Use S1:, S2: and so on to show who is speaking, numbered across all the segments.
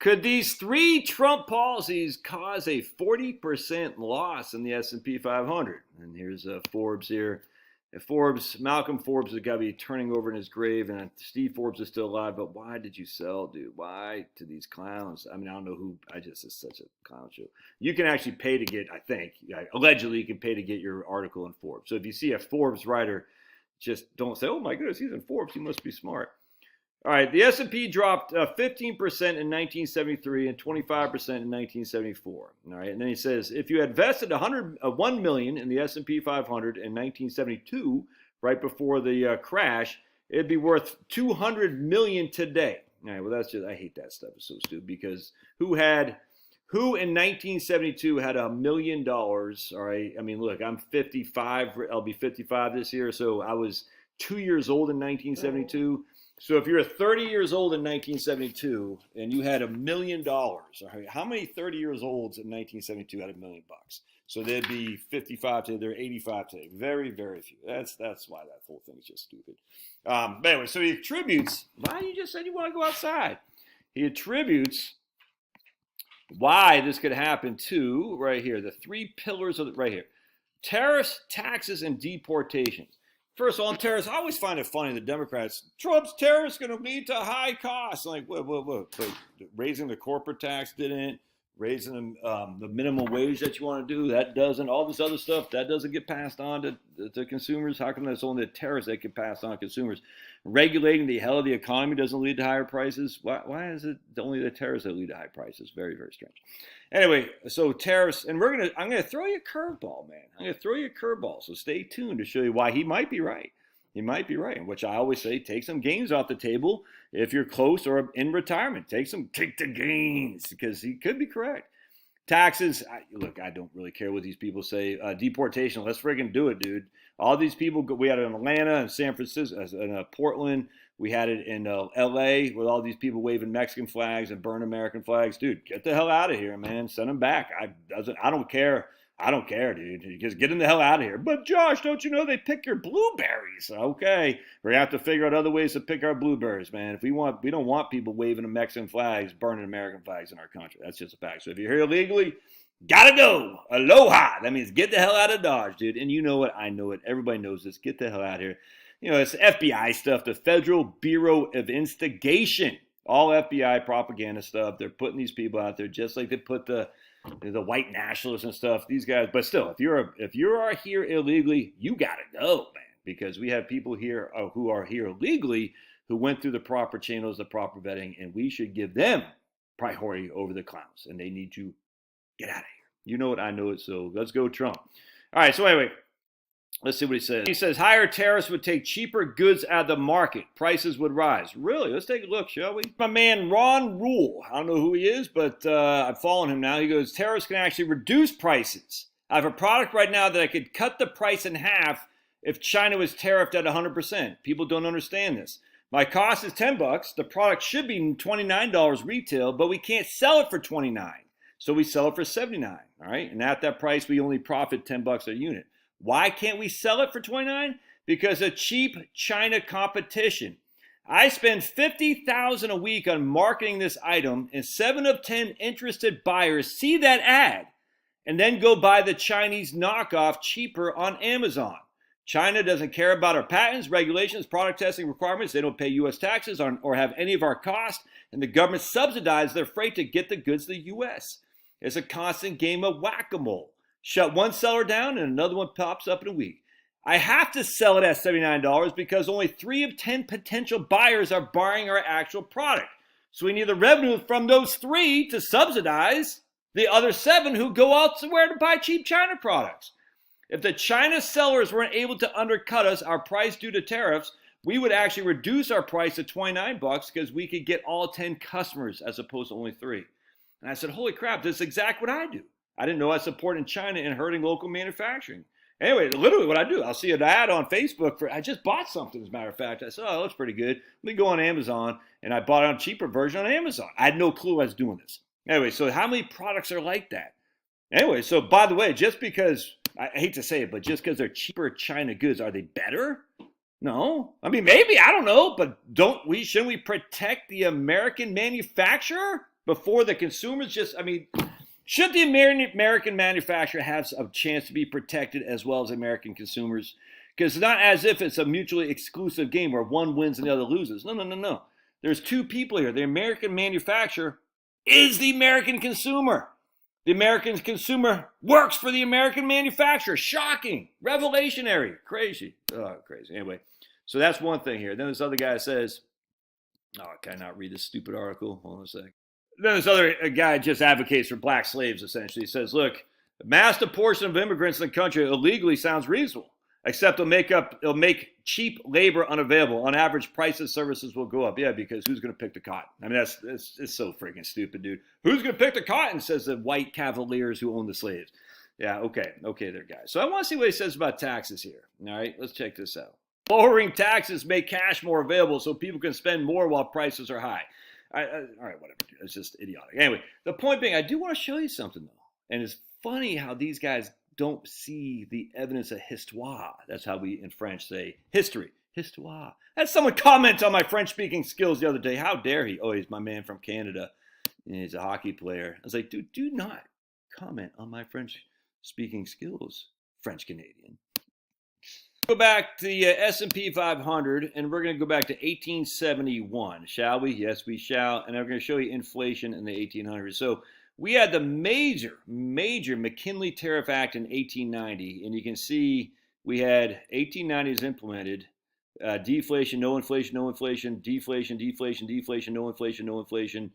S1: Could these three Trump policies cause a 40% loss in the S&P 500? And here's Forbes here. Malcolm Forbes has got to be turning over in his grave, and Steve Forbes is still alive. But why did you sell, dude? Why to these clowns? I mean, I don't know who. It's such a clown show. You can actually pay to get, I think, allegedly, you can pay to get your article in Forbes. So if you see a Forbes writer, just don't say, "Oh my goodness, he's in Forbes. He must be smart." All right, the S&P dropped 15% in 1973 and 25% in 1974. All right, and then he says, if you had invested 1 million in the S&P 500 in 1972, right before the crash, it'd be worth 200 million today. All right, well, that's just, I hate that stuff. It's so stupid because who in 1972 had $1 million? All right, I mean, look, I'm 55. I'll be 55 this year, so I was 2 years old in 1972. So if you're 30 years old in 1972 and you had $1 million, all right, how many 30 years olds in 1972 had $1 million? So they'd be 55 today. They're 85 today. Very, very few. That's why that whole thing is just stupid. But anyway, so he attributes. Why you just said you want to go outside? He attributes why this could happen to right here. The three pillars of right here: tariffs, taxes, and deportations. First of all, on tariffs, I always find it funny the Democrats, Trump's tariffs going to lead to high costs. Like, what? But raising the corporate tax didn't. Raising the minimum wage that you want to do, that doesn't. All this other stuff, that doesn't get passed on to consumers. How come that's only the tariffs that get passed on to consumers? Regulating the hell of the economy doesn't lead to higher prices. Why is it only the tariffs that lead to high prices? Very, very strange. Anyway, so tariffs, and I'm gonna throw you a curveball, man. I'm gonna throw you a curveball. So stay tuned to show you why he might be right. He might be right, which I always say, take some gains off the table if you're close or in retirement. Take the gains because he could be correct. Taxes, look, I don't really care what these people say. Deportation, let's friggin' do it, dude. All these people, we had it in Atlanta and San Francisco, in Portland. We had it in L.A. with all these people waving Mexican flags and burning American flags. Dude, get the hell out of here, man. Send them back. I don't care. I don't care, dude. Just get them the hell out of here. But Josh, don't you know they pick your blueberries? Okay, we have to figure out other ways to pick our blueberries, man. We don't want people waving the Mexican flags, burning American flags in our country. That's just a fact. So if you're here illegally, gotta go. Aloha. That means get the hell out of Dodge, dude. And you know what? I know it. Everybody knows this. Get the hell out of here. You know, it's FBI stuff, the Federal Bureau of Instigation. All FBI propaganda stuff. They're putting these people out there just like they put the white nationalists and stuff. These guys, but still, if you are here illegally, you gotta go, man. Because we have people here who are here illegally who went through the proper channels, the proper vetting, and we should give them priority over the clowns. And they need to get out of here. You know it, I know it. So let's go, Trump. All right. So anyway. Let's see what he says. He says higher tariffs would take cheaper goods out of the market. Prices would rise. Really? Let's take a look, shall we? My man Ron Rule. I don't know who he is, but I've followed him now. He goes, tariffs can actually reduce prices. I have a product right now that I could cut the price in half if China was tariffed at 100%. People don't understand this. My cost is $10. The product should be $29 retail, but we can't sell it for $29. So we sell it for $79. All right. And at that price, we only profit $10 a unit. Why can't we sell it for $29? Because of cheap China competition. I spend $50,000 a week on marketing this item, and 7 of 10 interested buyers see that ad and then go buy the Chinese knockoff cheaper on Amazon. China doesn't care about our patents, regulations, product testing requirements. They don't pay U.S. taxes or have any of our costs, and the government subsidizes their freight to get the goods to the U.S. It's a constant game of whack-a-mole. Shut one seller down and another one pops up in a week. I have to sell it at $79 because only 3 of 10 potential buyers are buying our actual product. So we need the revenue from those 3 to subsidize the other 7 who go elsewhere to buy cheap China products. If the China sellers weren't able to undercut us our price due to tariffs, we would actually reduce our price to $29 because we could get all 10 customers as opposed to only 3. And I said, holy crap, this is exactly what I do. I didn't know I supported China and hurting local manufacturing. Anyway, literally what I do, I'll see an ad on Facebook I just bought something, as a matter of fact. I said, oh, that looks pretty good. Let me go on Amazon, and I bought it on a cheaper version on Amazon. I had no clue I was doing this. Anyway, so how many products are like that? Anyway, so by the way, just because, I hate to say it, but just because they're cheaper China goods, are they better? No. I mean, maybe, I don't know, but shouldn't we protect the American manufacturer? before the consumers just, I mean, should the American manufacturer have a chance to be protected as well as American consumers? Because it's not as if it's a mutually exclusive game where one wins and the other loses. No, no, no, no. There's two people here. The American manufacturer is the American consumer. The American consumer works for the American manufacturer. Shocking. Revelationary. Crazy. Oh, crazy. Anyway, so that's one thing here. Then this other guy says, oh, can I not read this stupid article? Hold on a sec. Then this other guy just advocates for black slaves, essentially. He says, look, mass deportation of immigrants in the country illegally sounds reasonable, except it'll make cheap labor unavailable. On average, prices services will go up. Yeah, because who's going to pick the cotton? I mean, it's so freaking stupid, dude. Who's going to pick the cotton, says the white cavaliers who own the slaves. Yeah, okay there, guys. So I want to see what he says about taxes here. All right, let's check this out. Lowering taxes make cash more available so people can spend more while prices are high. All right, whatever. It's just idiotic. Anyway, the point being, I do want to show you something, though. And it's funny how these guys don't see the evidence of histoire. That's how we in French say history. Histoire. I had someone comment on my French-speaking skills the other day. How dare he? Oh, he's my man from Canada. And he's a hockey player. I was like, dude, do not comment on my French-speaking skills, French-Canadian. Go back to the S&P 500, and we're going to go back to 1871, shall we? Yes, we shall. And I'm going to show you inflation in the 1800s. So we had the major McKinley Tariff Act in 1890, and you can see we had 1890s implemented, deflation, no inflation, no inflation, deflation, deflation, deflation, no inflation, no inflation.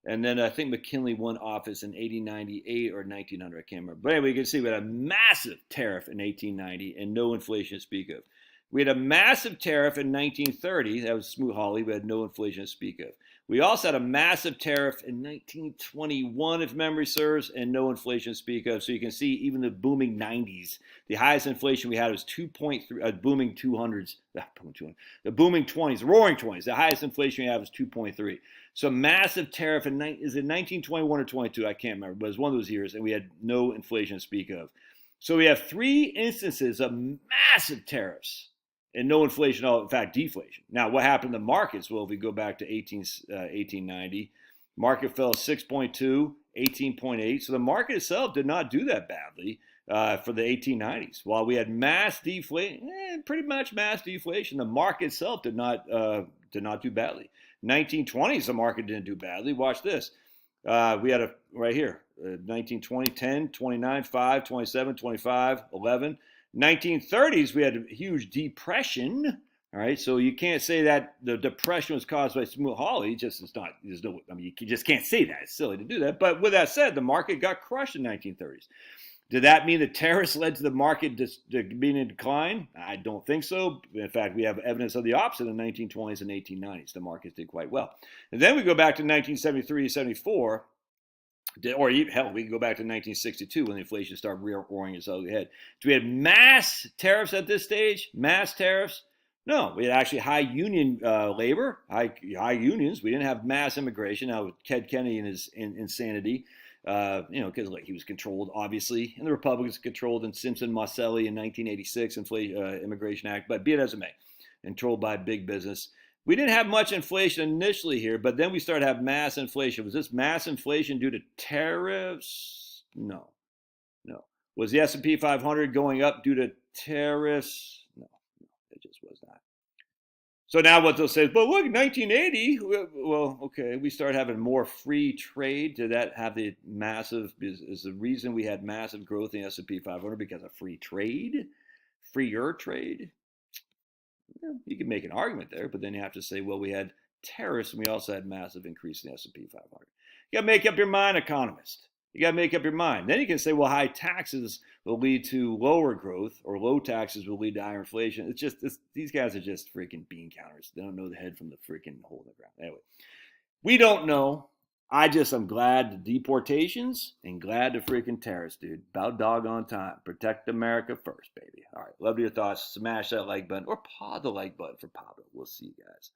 S1: And then I think McKinley won office in 1898 or 1900, I can't remember. But anyway, you can see we had a massive tariff in 1890 and no inflation to speak of. We had a massive tariff in 1930. That was Smoot-Hawley. We had no inflation to speak of. We also had a massive tariff in 1921, if memory serves, and no inflation to speak of. So you can see even the booming 90s, the highest inflation we had was 2.3, booming 200s, the booming 20s, the roaring 20s. The highest inflation we had was 2.3. So massive tariff in, is it 1921 or 22? I can't remember, but it was one of those years, and we had no inflation to speak of. So we have three instances of massive tariffs and no inflation, in fact, deflation. Now, what happened to markets? Well, if we go back to 1890, market fell 6.2, 18.8. So the market itself did not do that badly for the 1890s. While we had mass deflation, pretty much mass deflation, the market itself did not do badly. 1920s, the market didn't do badly. Watch this. We had right here, 1920, 10, 29, 5, 27, 25, 11. 1930s, we had a huge depression. All right, so you can't say that the depression was caused by Smoot-Hawley. You just can't say that. It's silly to do that. But with that said, the market got crushed in 1930s. Did that mean the tariffs led to the market being in decline? I don't think so. In fact, we have evidence of the opposite in the 1920s and 1890s. The markets did quite well. And then we go back to 1973, 74. Or hell, we can go back to 1962 when the inflation started roaring its ugly head. So we had mass tariffs at this stage, mass tariffs. No, we had actually high union labor, high unions. We didn't have mass immigration. Now with Ted Kennedy and his insanity, because he was controlled, obviously, and the Republicans controlled in Simpson-Marcelli in 1986 Immigration Act. But be it as it may, controlled by big business. We didn't have much inflation initially here, but then we started to have mass inflation. Was this mass inflation due to tariffs? No. Was the S&P 500 going up due to tariffs? No, it just was not. So now what they'll say is, but look, 1980, well, okay, we started having more free trade. Did that have the is the reason we had massive growth in the S&P 500 because of free trade? Freer trade? You can make an argument there, but then you have to say, well, we had tariffs and we also had massive increase in the S&P 500. You got to make up your mind, economist. You got to make up your mind. Then you can say, well, high taxes will lead to lower growth, or low taxes will lead to higher inflation. It's just these guys are just freaking bean counters. They don't know the head from the freaking hole in the ground. Anyway, we don't know. I'm glad the deportations and glad the freaking tariffs, dude. About doggone time. Protect America first, baby. All right, love your thoughts. Smash that like button or paw the like button for Pablo. We'll see you guys.